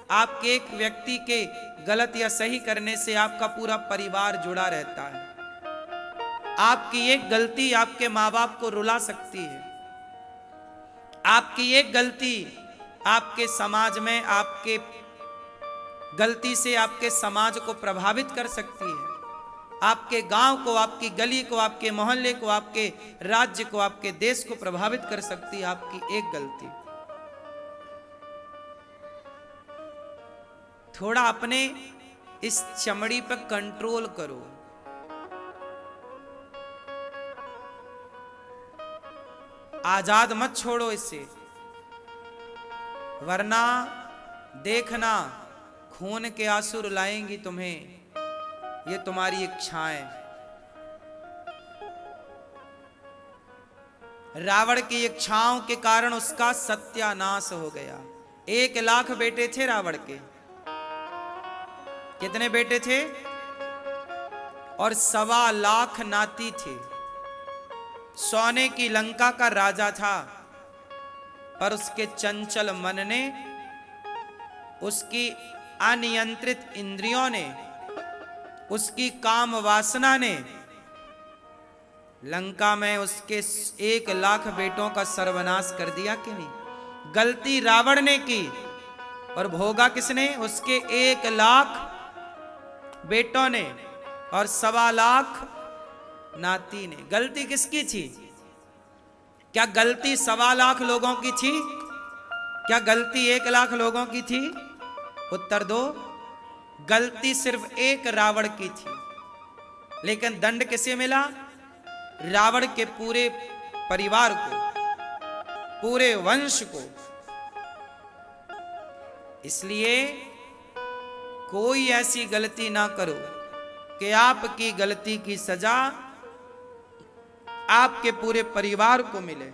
आपके एक व्यक्ति के गलत या सही करने से आपका पूरा परिवार जुड़ा रहता है। आपकी एक गलती आपके माँ बाप को रुला सकती है। आपकी एक गलती आपके समाज में, आपके गलती से आपके समाज को प्रभावित कर सकती है। आपके गांव को, आपकी गली को, आपके मोहल्ले को, आपके राज्य को, आपके देश को प्रभावित कर सकती है आपकी एक गलती। थोड़ा अपने इस चमड़ी पर कंट्रोल करो। आजाद मत छोड़ो इससे, वरना देखना खून के आंसू रुलाएंगी तुम्हें ये तुम्हारी इच्छाएं। रावण की इच्छाओं के कारण उसका सत्यानाश हो गया। 1,00,000 बेटे थे रावण के। कितने बेटे थे? और 1,25,00,000 नाती थे। सोने की लंका का राजा था, पर उसके चंचल मन ने, उसकी अनियंत्रित इंद्रियों ने, उसकी काम वासना ने लंका में उसके 1,00,000 बेटों का सर्वनाश कर दिया कि नहीं? गलती रावण ने की और भोगा किसने? उसके 1,00,000 बेटों ने और 1,25,00,000 नाती ने। गलती किसकी थी? क्या गलती 1,25,00,000 लोगों की थी? क्या गलती 1,00,000 लोगों की थी? उत्तर दो। गलती सिर्फ एक रावण की थी, लेकिन दंड किसे मिला? रावण के पूरे परिवार को, पूरे वंश को। इसलिए कोई ऐसी गलती ना करो कि आपकी गलती की सजा आपके पूरे परिवार को मिले।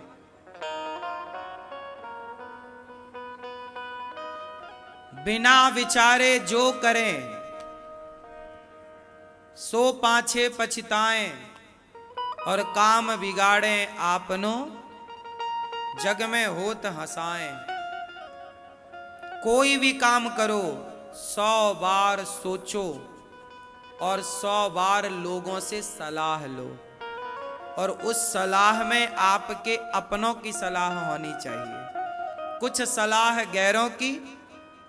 बिना विचारे जो करें सो पाछे पछताएं, और काम बिगाड़ें आपनो जग में होत हंसाएं। कोई भी काम करो 100 बार सोचो और 100 बार लोगों से सलाह लो, और उस सलाह में आपके अपनों की सलाह होनी चाहिए। कुछ सलाह गैरों की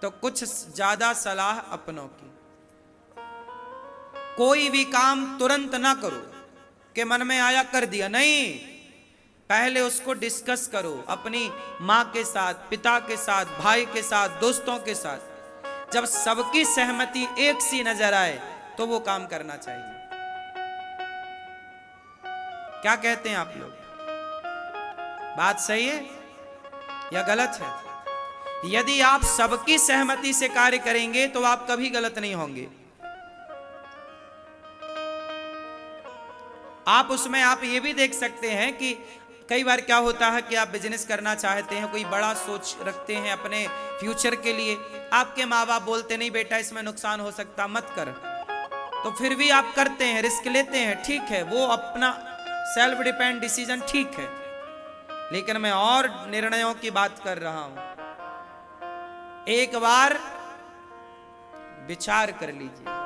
तो कुछ ज्यादा सलाह अपनों की। कोई भी काम तुरंत ना करो कि मन में आया कर दिया, नहीं। पहले उसको डिस्कस करो अपनी माँ के साथ, पिता के साथ, भाई के साथ, दोस्तों के साथ। जब सबकी सहमति एक सी नजर आए तो वो काम करना चाहिए। क्या कहते हैं आप लोग? बात सही है या गलत है? यदि आप सबकी सहमति से कार्य करेंगे तो आप कभी गलत नहीं होंगे। आप उसमें आप ये भी देख सकते हैं कि कई बार क्या होता है कि आप बिजनेस करना चाहते हैं, कोई बड़ा सोच रखते हैं अपने फ्यूचर के लिए। आपके माँ बाप बोलते नहीं बेटा इसमें नुकसान हो सकता, मत कर। तो फिर भी आप करते हैं, रिस्क लेते हैं, ठीक है, वो अपना सेल्फ डिपेंड डिसीजन ठीक है। लेकिन मैं और निर्णयों की बात कर रहा हूं। एक बार विचार कर लीजिए।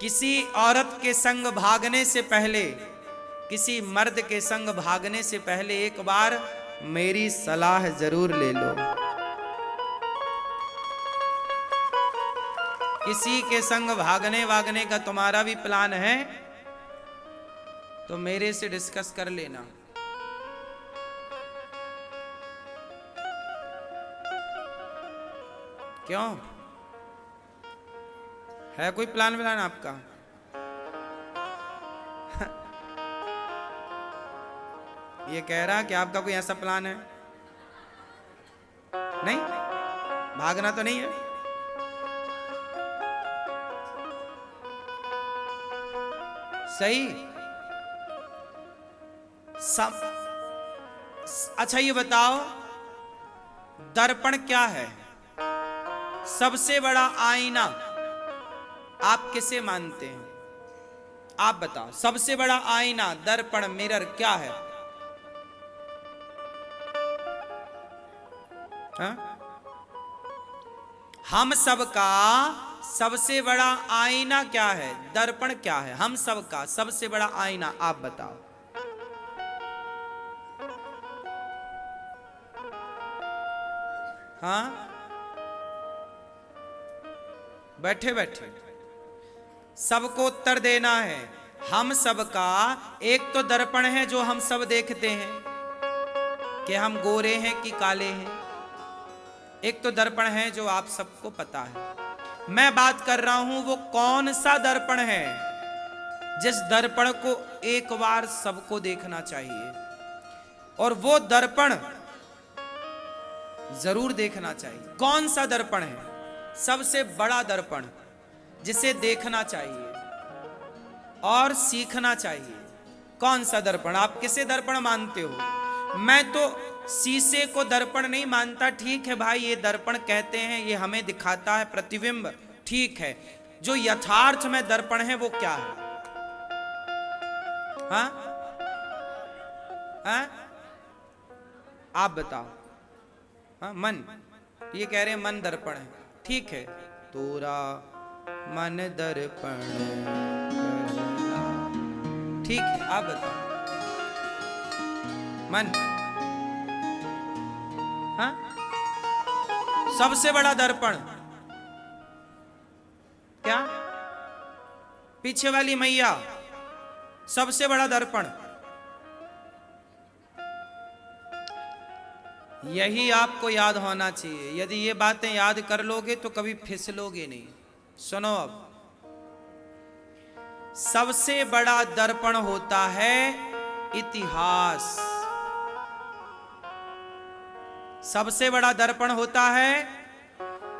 किसी औरत के संग भागने से पहले, किसी मर्द के संग भागने से पहले एक बार मेरी सलाह जरूर ले लो। किसी के संग भागने का तुम्हारा भी प्लान है तो मेरे से डिस्कस कर लेना। क्यों? है कोई प्लान आपका? ये कह रहा कि आपका कोई ऐसा प्लान है? नहीं, भागना तो नहीं है। सही। अच्छा ये बताओ, दर्पण क्या है? सबसे बड़ा आईना आप किसे मानते हैं? आप बताओ, सबसे बड़ा आईना, दर्पण, मिरर क्या है? हाँ? हम सबका सबसे बड़ा आईना क्या है? दर्पण क्या है? हम सबका सबसे बड़ा आईना आप बताओ। हाँ, बैठे बैठे सबको उत्तर देना है। हम सबका एक तो दर्पण है जो हम सब देखते हैं कि हम गोरे हैं कि काले हैं। एक तो दर्पण है जो आप सबको पता है। मैं बात कर रहा हूं वो कौन सा दर्पण है जिस दर्पण को एक बार सबको देखना चाहिए, और वो दर्पण जरूर देखना चाहिए। कौन सा दर्पण है? सबसे बड़ा दर्पण जिसे देखना चाहिए और सीखना चाहिए। कौन सा दर्पण? आप किसे दर्पण मानते हो? मैं तो शीशे को दर्पण नहीं मानता। ठीक है भाई, ये दर्पण कहते हैं, ये हमें दिखाता है प्रतिबिंब, ठीक है। जो यथार्थ में दर्पण है वो क्या है? हाँ हाँ, आप बताओ। हाँ, मन। ये कह रहे हैं मन दर्पण है, ठीक है। तोरा मन दर्पण, ठीक है, आप बताओ। मन, हाँ, सबसे बड़ा दर्पण क्या? पीछे वाली मैया, सबसे बड़ा दर्पण। यही आपको याद होना चाहिए। यदि ये बातें याद कर लोगे तो कभी फिसलोगे नहीं। सुनो, अब सबसे बड़ा दर्पण होता है इतिहास। सबसे बड़ा दर्पण होता है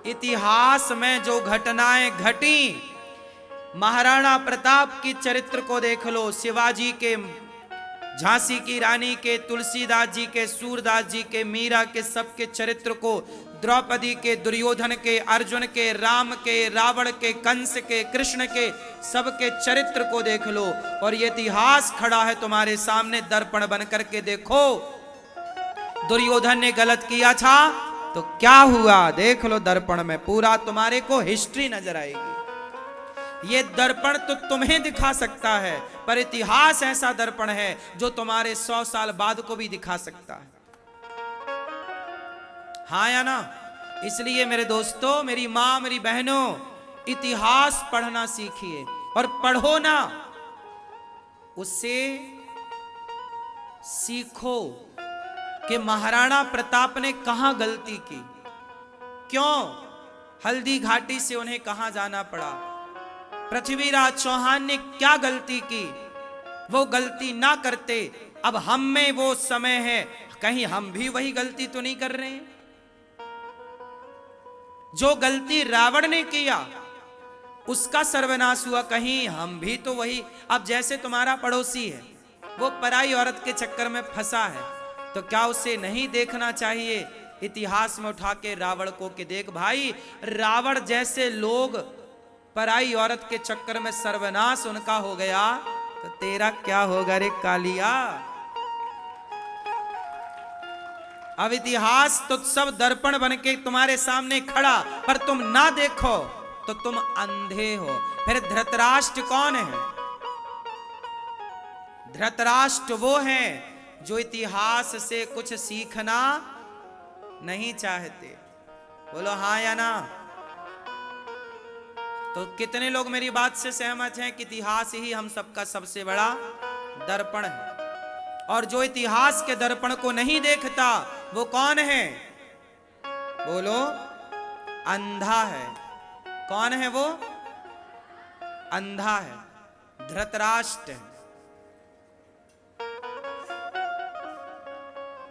इतिहास में जो घटनाएं घटी। महाराणा प्रताप की चरित्र को देख लो, शिवाजी के, झांसी की रानी के, तुलसीदास जी के, सूरदास जी के, मीरा के, सबके चरित्र को, द्रौपदी के, दुर्योधन के, अर्जुन के, राम के, रावण के, कंस के, कृष्ण के, सबके चरित्र को देख लो। और ये इतिहास खड़ा है तुम्हारे सामने, दर्पण बन करके देखो। दुर्योधन ने गलत किया था तो क्या हुआ, देख लो दर्पण में, पूरा तुम्हारे को हिस्ट्री नजर आएगी। ये दर्पण तो तुम्हें दिखा सकता है, पर इतिहास ऐसा दर्पण है जो तुम्हारे 100 साल बाद को भी दिखा सकता है। हाँ या ना? इसलिए मेरे दोस्तों, मेरी मां, मेरी बहनों, इतिहास पढ़ना सीखिए और पढ़ो ना, उससे सीखो कि महाराणा प्रताप ने कहां गलती की, क्यों हल्दी घाटी से उन्हें कहां जाना पड़ा, पृथ्वीराज चौहान ने क्या गलती की, वो गलती ना करते। अब हम में वो समय है, कहीं हम भी वही गलती तो नहीं कर रहे हैं? जो गलती रावण ने किया उसका सर्वनाश हुआ, कहीं हम भी तो वही। अब जैसे तुम्हारा पड़ोसी है, वो पराई औरत के चक्कर में फंसा है, तो क्या उसे नहीं देखना चाहिए इतिहास में उठा के रावण को कि देख भाई, रावण जैसे लोग पराई औरत के चक्कर में सर्वनाश उनका हो गया, तो तेरा क्या होगा रे कालिया। अब इतिहास तो सब दर्पण बन के तुम्हारे सामने खड़ा, पर तुम ना देखो तो तुम अंधे हो। फिर धृतराष्ट्र कौन है? धृतराष्ट्र वो है जो इतिहास से कुछ सीखना नहीं चाहते। बोलो हाँ या ना? तो कितने लोग मेरी बात से सहमत हैं कि इतिहास ही हम सबका सबसे बड़ा दर्पण है? और जो इतिहास के दर्पण को नहीं देखता वो कौन है? बोलो, अंधा है। कौन है वो? अंधा है, धृतराष्ट्र है।